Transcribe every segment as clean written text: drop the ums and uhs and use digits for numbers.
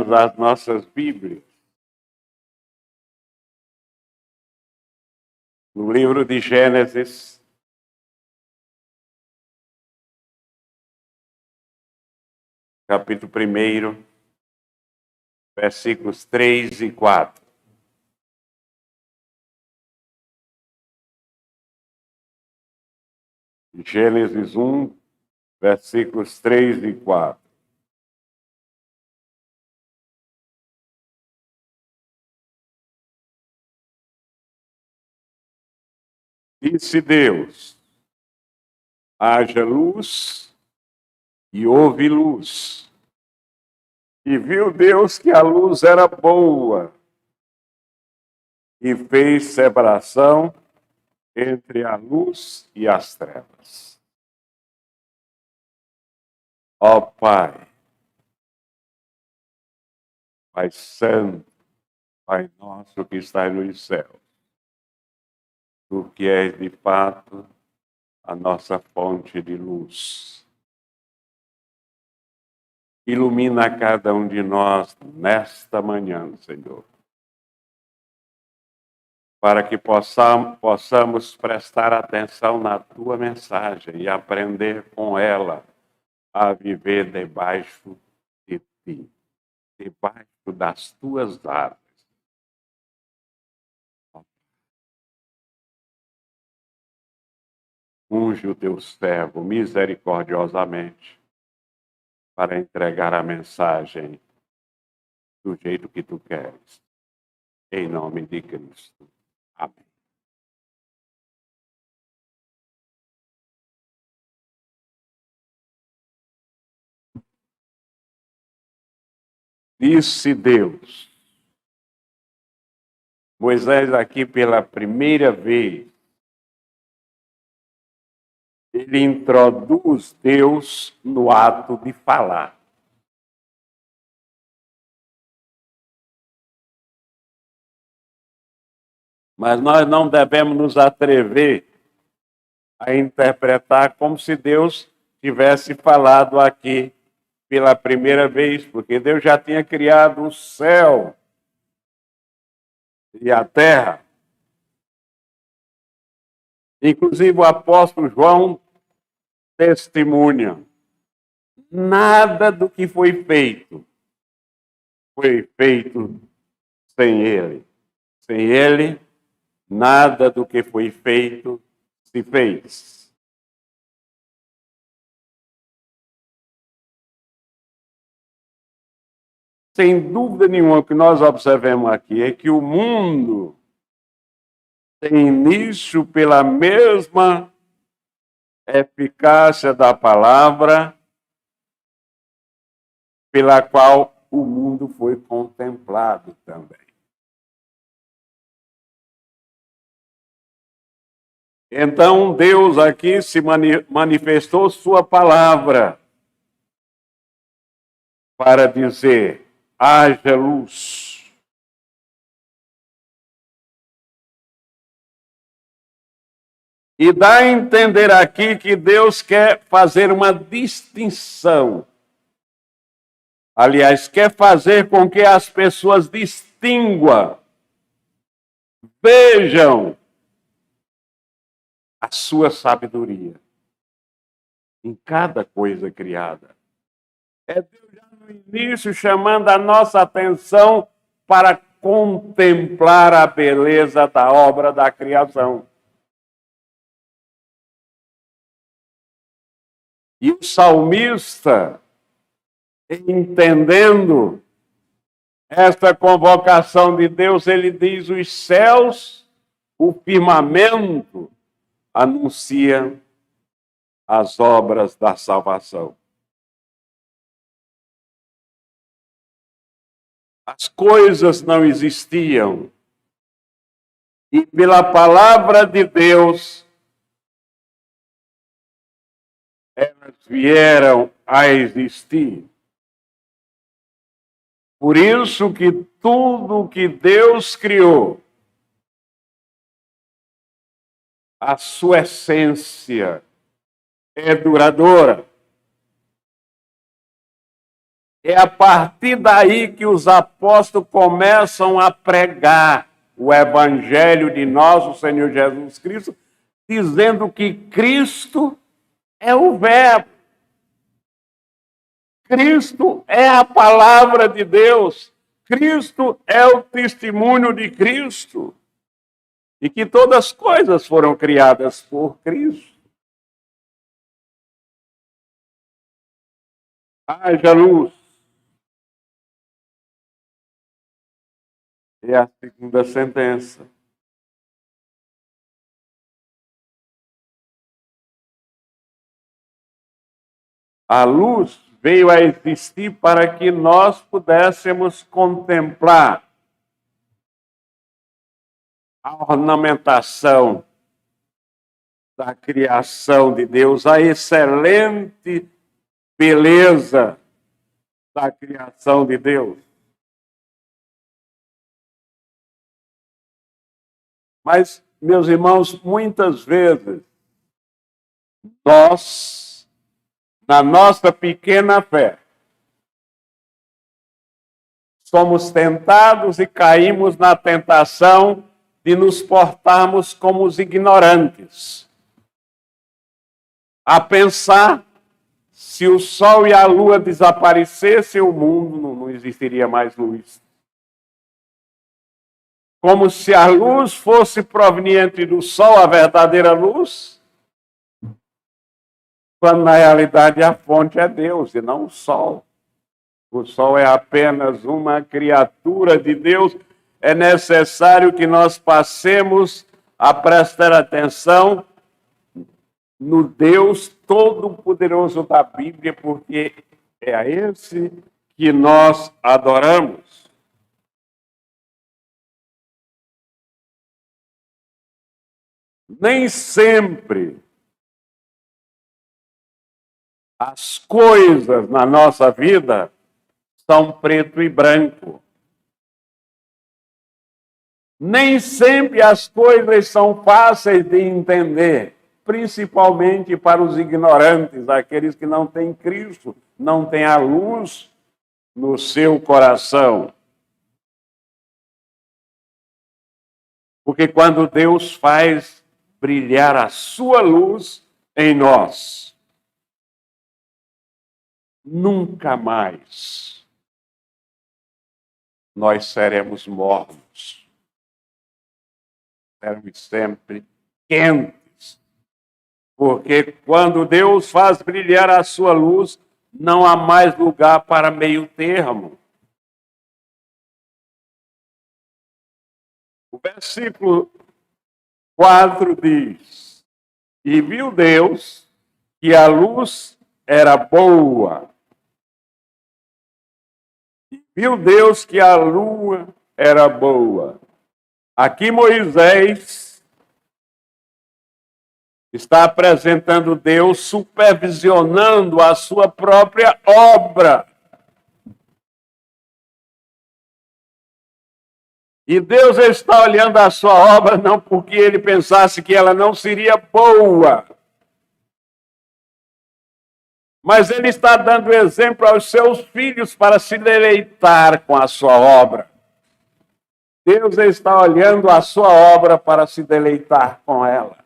abrirmos as nossas Bíblias no livro de Gênesis, capítulo 1, versículos 3 e 4. Gênesis 1, versículos 3 e 4. Disse Deus: haja luz, e houve luz. E viu Deus que a luz era boa, e fez separação entre a luz e as trevas. Ó Pai, Pai Santo, Pai nosso que estás nos céus, Tu que és de fato a nossa fonte de luz. Ilumina cada um de nós nesta manhã, Senhor, para que possamos prestar atenção na Tua mensagem e aprender com ela a viver debaixo de Ti, debaixo das Tuas asas. Unge o Teu servo misericordiosamente para entregar a mensagem do jeito que Tu queres. Em nome de Cristo. Amém. Disse Deus. Moisés aqui pela primeira vez, ele introduz Deus no ato de falar. Mas nós não devemos nos atrever a interpretar como se Deus tivesse falado aqui pela primeira vez, porque Deus já tinha criado o céu e a terra. Inclusive o apóstolo João testemunha: nada do que foi feito sem ele. Sem ele, nada do que foi feito se fez. Sem dúvida nenhuma, o que nós observamos aqui é que o mundo tem início pela mesma eficácia da palavra pela qual o mundo foi contemplado também. Então, Deus aqui se manifestou sua palavra para dizer: haja luz. E dá a entender aqui que Deus quer fazer uma distinção. Aliás, quer fazer com que as pessoas distinguam, vejam a sua sabedoria em cada coisa criada. É Deus já no início chamando a nossa atenção para contemplar a beleza da obra da criação. E o salmista, entendendo esta convocação de Deus, ele diz: os céus, o firmamento, anunciam as obras da salvação. As coisas não existiam, e pela palavra de Deus, elas vieram a existir. Por isso que tudo que Deus criou, a sua essência é duradoura. É a partir daí que os apóstolos começam a pregar o evangelho de nosso Senhor Jesus Cristo, dizendo que Cristo é o Verbo. Cristo é a palavra de Deus. Cristo é o testemunho de Cristo. E que todas as coisas foram criadas por Cristo. Haja luz. É a segunda sentença. A luz veio a existir para que nós pudéssemos contemplar a ornamentação da criação de Deus, a excelente beleza da criação de Deus. Mas, meus irmãos, muitas vezes nós, na nossa pequena fé, somos tentados e caímos na tentação de nos portarmos como os ignorantes, a pensar se o sol e a lua desaparecessem, o mundo não existiria mais luz. Como se a luz fosse proveniente do sol, a verdadeira luz, quando na realidade a fonte é Deus e não o sol. O sol é apenas uma criatura de Deus. É necessário que nós passemos a prestar atenção no Deus Todo-Poderoso da Bíblia, porque é a esse que nós adoramos. Nem sempre as coisas na nossa vida são preto e branco. Nem sempre as coisas são fáceis de entender, principalmente para os ignorantes, aqueles que não têm Cristo, não têm a luz no seu coração. Porque quando Deus faz brilhar a sua luz em nós, nunca mais nós seremos mornos. Seremos sempre quentes. Porque quando Deus faz brilhar a sua luz, não há mais lugar para meio termo. O versículo 4 diz: e viu Deus que a luz era boa. E viu Deus que a lua era boa. Aqui Moisés está apresentando Deus supervisionando a sua própria obra. E Deus está olhando a sua obra não porque ele pensasse que ela não seria boa, mas ele está dando exemplo aos seus filhos para se deleitar com a sua obra. Deus está olhando a sua obra para se deleitar com ela.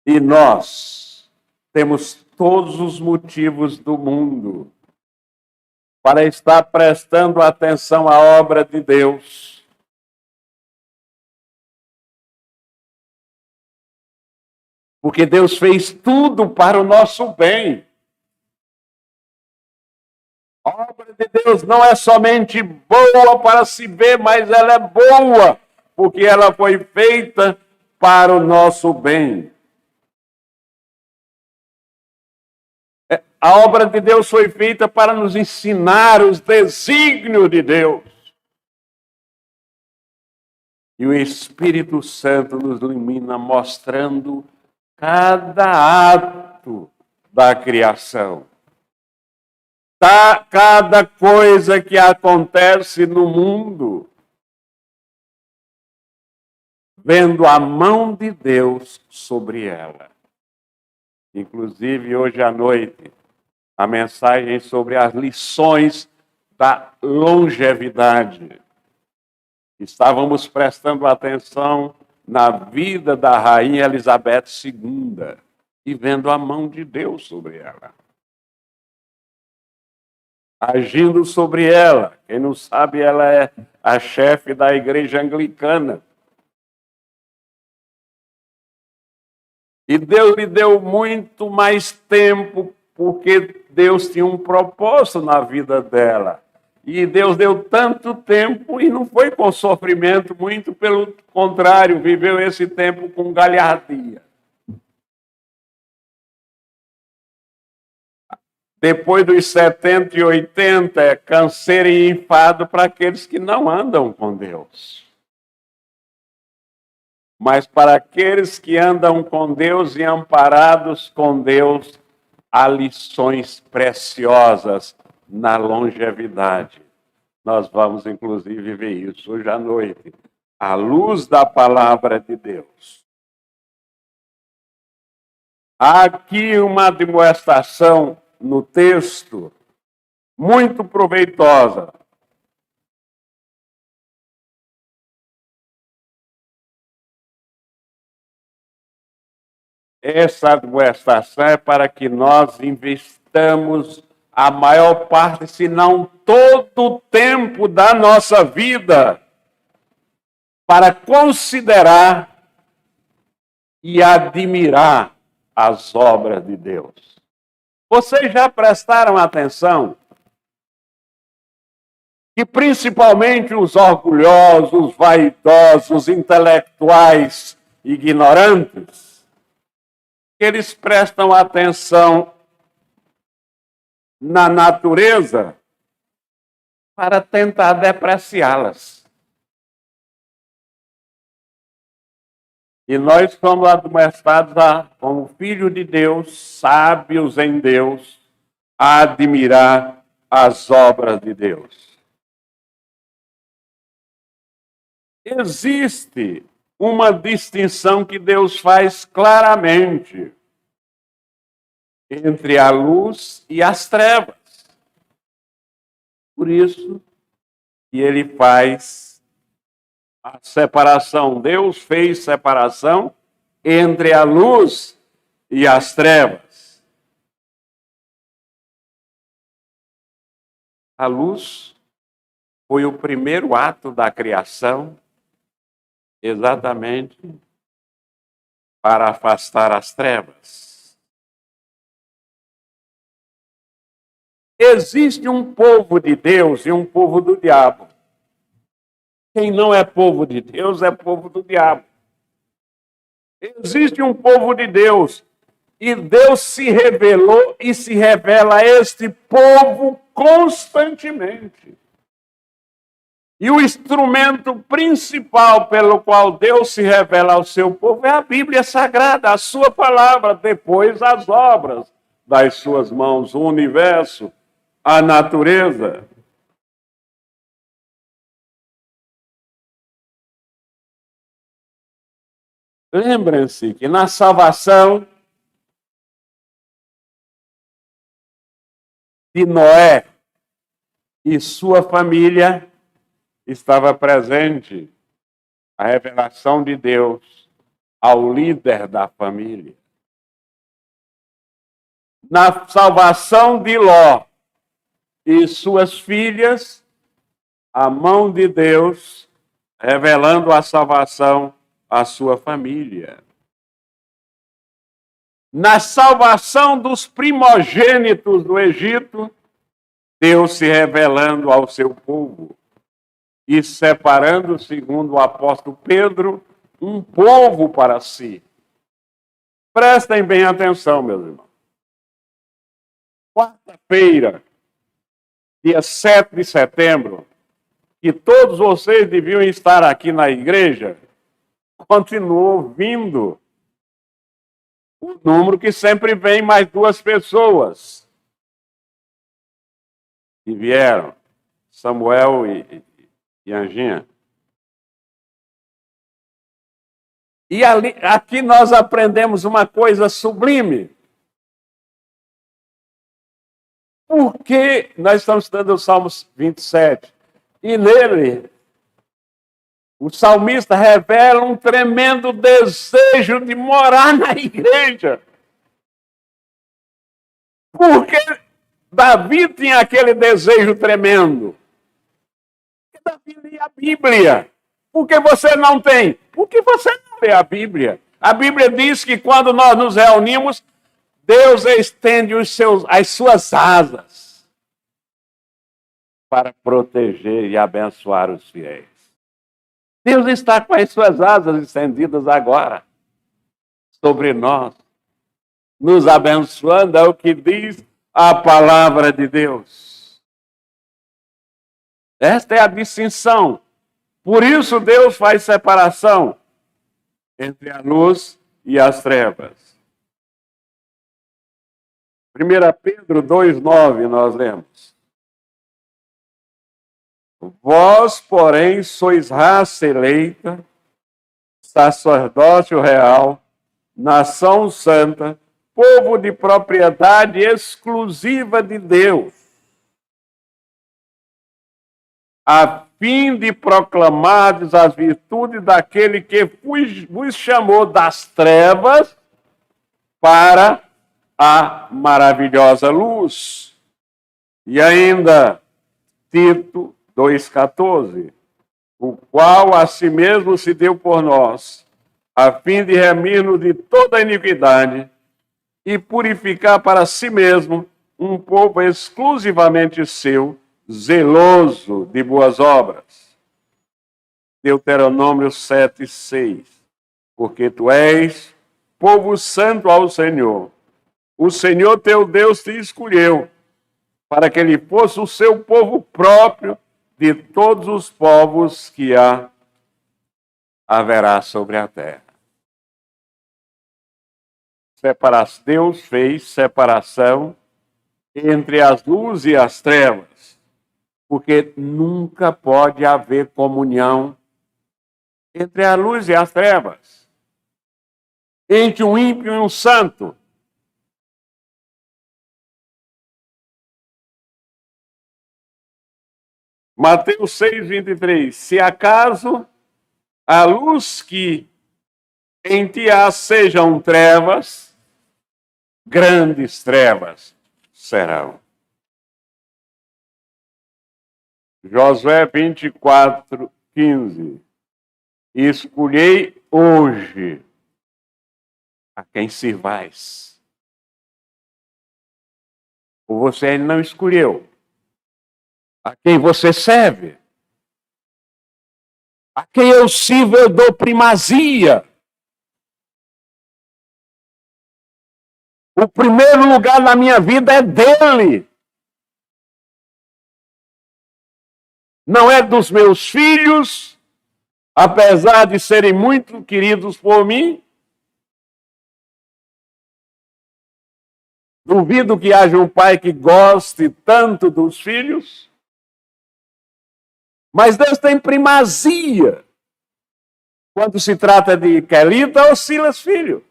E nós temos todos os motivos do mundo para estar prestando atenção à obra de Deus. Porque Deus fez tudo para o nosso bem. A obra de Deus não é somente boa para se ver, mas ela é boa, porque ela foi feita para o nosso bem. A obra de Deus foi feita para nos ensinar os desígnios de Deus. E o Espírito Santo nos ilumina, mostrando cada ato da criação. Cada coisa que acontece no mundo, vendo a mão de Deus sobre ela. Inclusive, hoje à noite, a mensagem sobre as lições da longevidade. Estávamos prestando atenção na vida da Rainha Elizabeth II e vendo a mão de Deus sobre ela. Agindo sobre ela. Quem não sabe, ela é a chefe da igreja anglicana. E Deus lhe deu muito mais tempo, porque Deus tinha um propósito na vida dela. E Deus deu tanto tempo e não foi com sofrimento, muito pelo contrário, viveu esse tempo com galhardia. Depois dos 70 e 80, é canseiro e enfado para aqueles que não andam com Deus. Mas para aqueles que andam com Deus e amparados com Deus, há lições preciosas na longevidade. Nós vamos, inclusive, ver isso hoje à noite, à luz da palavra de Deus. Há aqui uma demonstração no texto muito proveitosa. Essa demonstração é para que nós investamos a maior parte, se não todo o tempo da nossa vida, para considerar e admirar as obras de Deus. Vocês já prestaram atenção que principalmente os orgulhosos, os vaidosos, os intelectuais ignorantes, eles prestam atenção na natureza para tentar depreciá-las. E nós somos admoestados como filhos de Deus, sábios em Deus, a admirar as obras de Deus. Existe uma distinção que Deus faz claramente entre a luz e as trevas. Por isso que ele faz a separação. Deus fez separação entre a luz e as trevas. A luz foi o primeiro ato da criação, exatamente para afastar as trevas. Existe um povo de Deus e um povo do diabo. Quem não é povo de Deus é povo do diabo. Existe um povo de Deus e Deus se revelou e se revela a este povo constantemente. E o instrumento principal pelo qual Deus se revela ao seu povo é a Bíblia Sagrada, a sua palavra, depois as obras das suas mãos, o universo, a natureza. Lembrem-se que na salvação de Noé e sua família estava presente a revelação de Deus ao líder da família. Na salvação de Ló e suas filhas, a mão de Deus revelando a salvação à sua família. Na salvação dos primogênitos do Egito, Deus se revelando ao seu povo e separando, segundo o apóstolo Pedro, um povo para si. Prestem bem atenção, meus irmãos. Quarta-feira, dia 7 de setembro, que todos vocês deviam estar aqui na igreja, continuou vindo o número que sempre vem, mais 2 pessoas que vieram, Samuel e Anjinha. E aqui nós aprendemos uma coisa sublime. Porque nós estamos estudando o Salmo 27, e nele o salmista revela um tremendo desejo de morar na igreja. Porque Davi tinha aquele desejo tremendo. Porque Davi lia a Bíblia. Por que você não tem? Porque você não lê a Bíblia. A Bíblia diz que quando nós nos reunimos, Deus estende as suas asas para proteger e abençoar os fiéis. Deus está com as suas asas estendidas agora sobre nós, nos abençoando, é o que diz a palavra de Deus. Esta é a distinção. Por isso Deus faz separação entre a luz e as trevas. 1 Pedro 2,9 nós lemos. Vós, porém, sois raça eleita, sacerdócio real, nação santa, povo de propriedade exclusiva de Deus, a fim de proclamardes as virtudes daquele que vos chamou das trevas para a maravilhosa luz. E ainda, Tito 2,14, o qual a si mesmo se deu por nós, a fim de remir-nos de toda a iniquidade e purificar para si mesmo um povo exclusivamente seu, zeloso de boas obras. Deuteronômio 7,6, porque tu és povo santo ao Senhor. O Senhor teu Deus te escolheu para que ele fosse o seu povo próprio de todos os povos que haverá sobre a terra. Deus fez separação entre as luzes e as trevas, porque nunca pode haver comunhão entre a luz e as trevas, entre um ímpio e um santo. Mateus 6,23. Se acaso a luz que em ti há sejam trevas, grandes trevas serão. Josué 24:15. Escolhei hoje a quem sirvais. Ou você ainda não escolheu a quem você serve? A quem eu sirvo, eu dou primazia. O primeiro lugar na minha vida é dele. Não é dos meus filhos, apesar de serem muito queridos por mim. Duvido que haja um pai que goste tanto dos filhos. Mas Deus tem primazia quando se trata de Quelita ou Silas filho.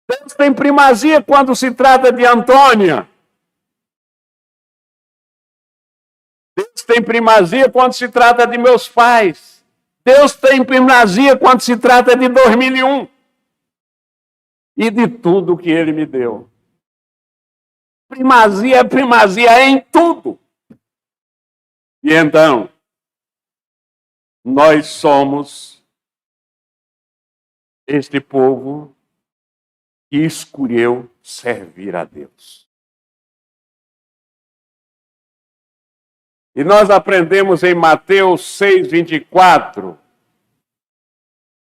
Deus tem primazia quando se trata de Antônia. Deus tem primazia quando se trata de meus pais. Deus tem primazia quando se trata de 2001. E de tudo que ele me deu. Primazia é primazia em tudo. E então, nós somos este povo que escolheu servir a Deus. E nós aprendemos em Mateus 6,24,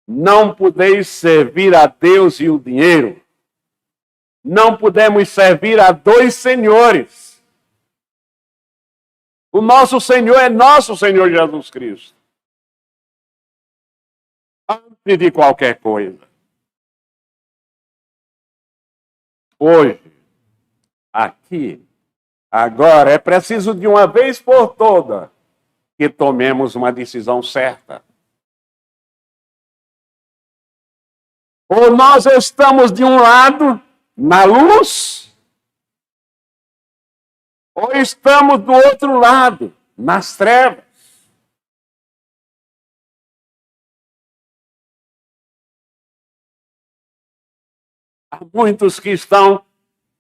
não podeis servir a Deus e o dinheiro. Não podemos servir a dois senhores. O nosso Senhor é nosso Senhor Jesus Cristo. Antes de qualquer coisa. Hoje, aqui, agora, é preciso de uma vez por toda que tomemos uma decisão certa. Ou nós estamos de um lado, na luz, ou estamos do outro lado, nas trevas. Há muitos que estão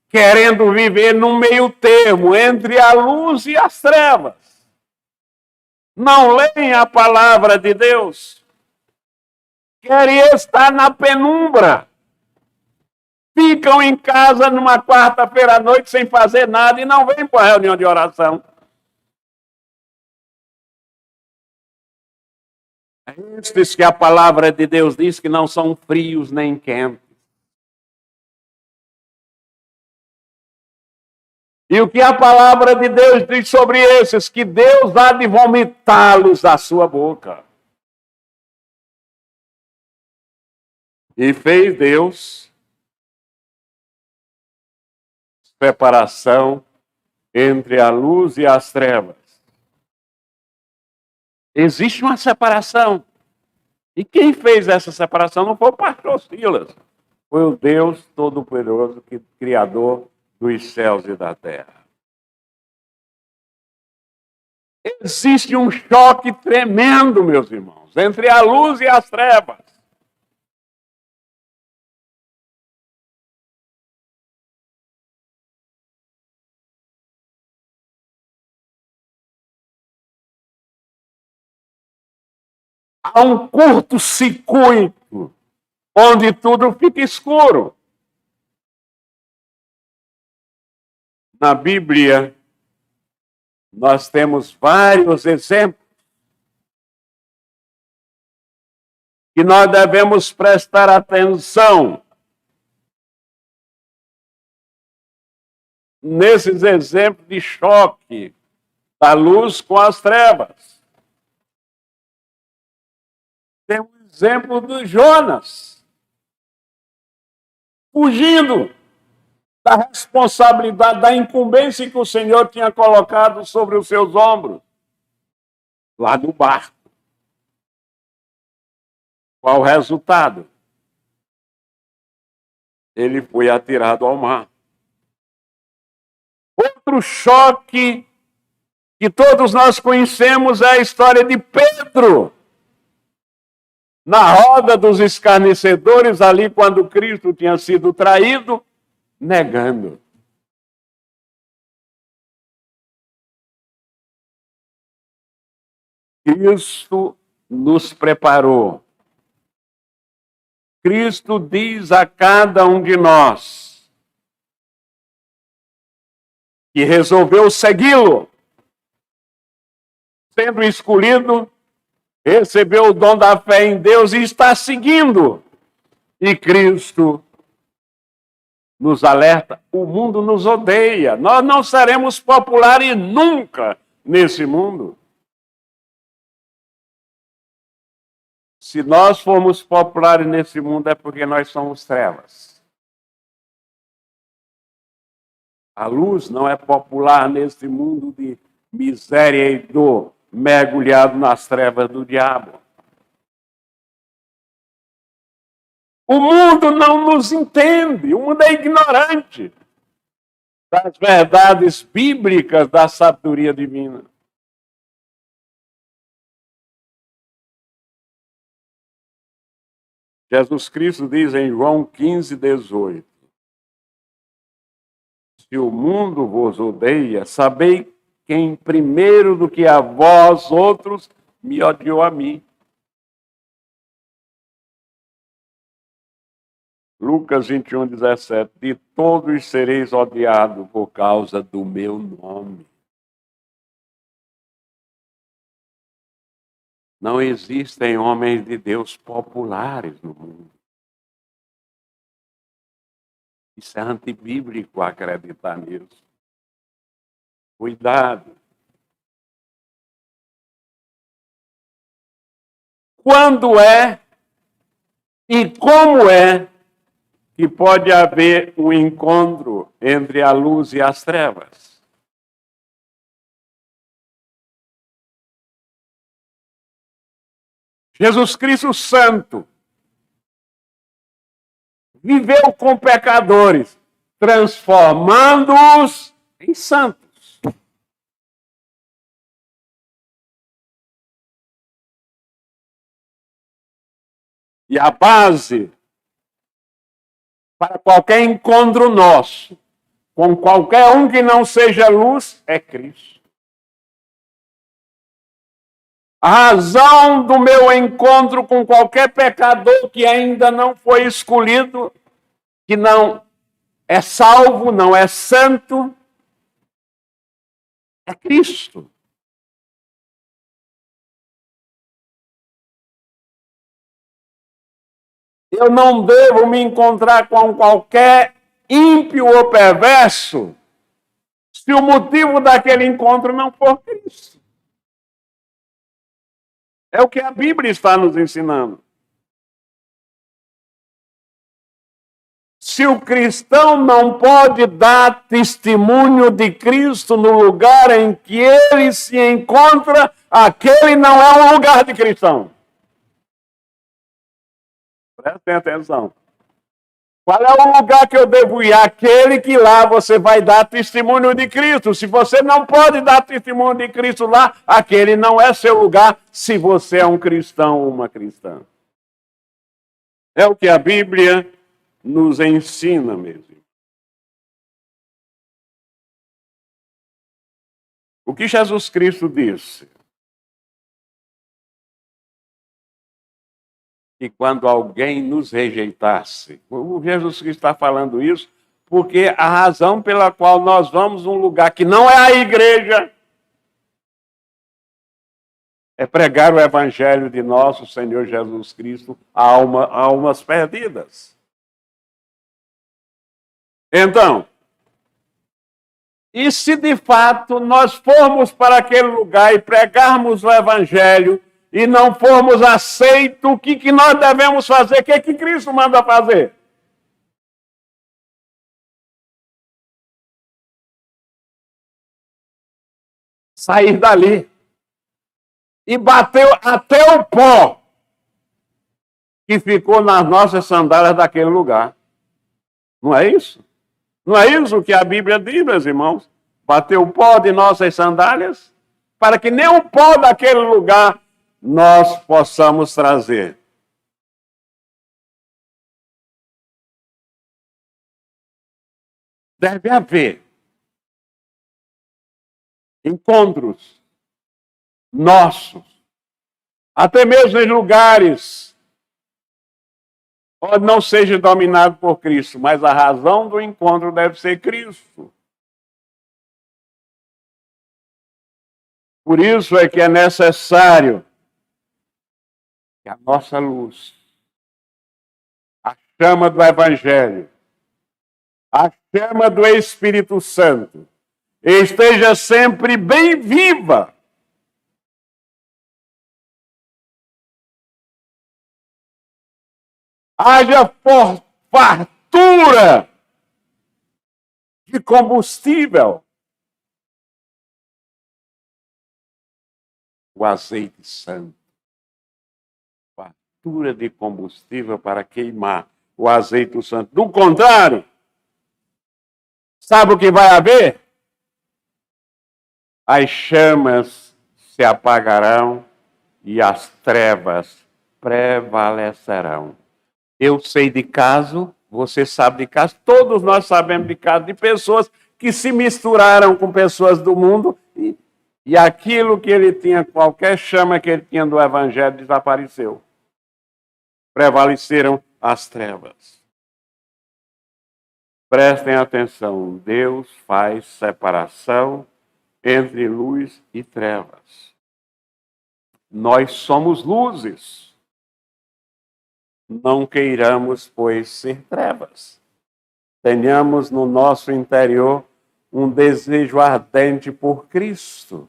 querendo viver no meio termo, entre a luz e as trevas. Não leem a palavra de Deus. Querem estar na penumbra. Ficam em casa numa quarta-feira à noite sem fazer nada e não vêm para a reunião de oração. É estes que a palavra de Deus diz que não são frios nem quentes. E o que a palavra de Deus diz sobre esses? Que Deus há de vomitá-los da sua boca. E fez Deus separação entre a luz e as trevas. Existe uma separação. E quem fez essa separação não foi o pastor Silas. Foi o Deus Todo-Poderoso, Criador dos céus e da terra. Existe um choque tremendo, meus irmãos, entre a luz e as trevas. Há um curto-circuito, onde tudo fica escuro. Na Bíblia, nós temos vários exemplos que nós devemos prestar atenção nesses exemplos de choque da luz com as trevas. Tem um exemplo do Jonas, fugindo da responsabilidade, da incumbência que o Senhor tinha colocado sobre os seus ombros, lá no barco. Qual o resultado? Ele foi atirado ao mar. Outro choque que todos nós conhecemos é a história de Pedro. Na roda dos escarnecedores, ali quando Cristo tinha sido traído, negando. Cristo nos preparou. Cristo diz a cada um de nós que resolveu segui-lo, sendo escolhido, recebeu o dom da fé em Deus e está seguindo. E Cristo nos alerta, o mundo nos odeia. Nós não seremos populares nunca nesse mundo. Se nós formos populares nesse mundo é porque nós somos trevas. A luz não é popular nesse mundo de miséria e dor, mergulhado nas trevas do diabo. O mundo não nos entende, o mundo é ignorante das verdades bíblicas da sabedoria divina. Jesus Cristo diz em João 15:18: se o mundo vos odeia, sabei quem primeiro do que a vós outros me odiou a mim. Lucas 21:17: de todos sereis odiados por causa do meu nome. Não existem homens de Deus populares no mundo. Isso é antibíblico acreditar nisso. Cuidado. Quando é e como é que pode haver um encontro entre a luz e as trevas? Jesus Cristo Santo viveu com pecadores, transformando-os em santos. E a base para qualquer encontro nosso com qualquer um que não seja luz é Cristo. A razão do meu encontro com qualquer pecador que ainda não foi escolhido, que não é salvo, não é santo, é Cristo. Eu não devo me encontrar com qualquer ímpio ou perverso se o motivo daquele encontro não for Cristo. É o que a Bíblia está nos ensinando. Se o cristão não pode dar testemunho de Cristo no lugar em que ele se encontra, aquele não é um lugar de cristão. Prestem atenção. Qual é o lugar que eu devo ir? Aquele que lá você vai dar testemunho de Cristo. Se você não pode dar testemunho de Cristo lá, aquele não é seu lugar se você é um cristão ou uma cristã. É o que a Bíblia nos ensina mesmo. O que Jesus Cristo disse? Que quando alguém nos rejeitasse, o Jesus Cristo está falando isso porque a razão pela qual nós vamos num lugar que não é a igreja é pregar o evangelho de nosso Senhor Jesus Cristo a almas perdidas. Então, e se de fato nós formos para aquele lugar e pregarmos o evangelho e não formos aceitos, o que nós devemos fazer? O que Cristo manda fazer? Sair dali. E bateu até o pó que ficou nas nossas sandálias daquele lugar. Não é isso? Não é isso que a Bíblia diz, meus irmãos? Bateu o pó de nossas sandálias para que nem o pó daquele lugar nós possamos trazer. Deve haver encontros nossos, até mesmo em lugares onde não seja dominado por Cristo, mas a razão do encontro deve ser Cristo. Por isso é que é necessário que a nossa luz, a chama do Evangelho, a chama do Espírito Santo, esteja sempre bem viva. Haja fartura de combustível. O azeite santo. Fartura de combustível para queimar o azeite santo. Do contrário, sabe o que vai haver? As chamas se apagarão e as trevas prevalecerão. Eu sei de caso, você sabe de caso, todos nós sabemos de caso de pessoas que se misturaram com pessoas do mundo e aquilo que ele tinha, qualquer chama que ele tinha do Evangelho, desapareceu. Prevaleceram as trevas. Prestem atenção, Deus faz separação entre luz e trevas. Nós somos luzes. Não queiramos, pois, ser trevas. Tenhamos no nosso interior um desejo ardente por Cristo,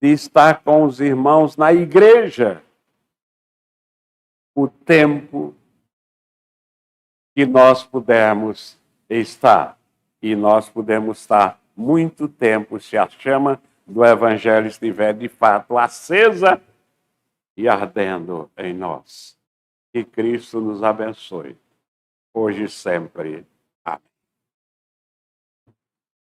de estar com os irmãos na igreja o tempo que nós pudermos estar. E nós podemos estar muito tempo se a chama do Evangelho estiver de fato acesa e ardendo em nós. Que Cristo nos abençoe, hoje e sempre.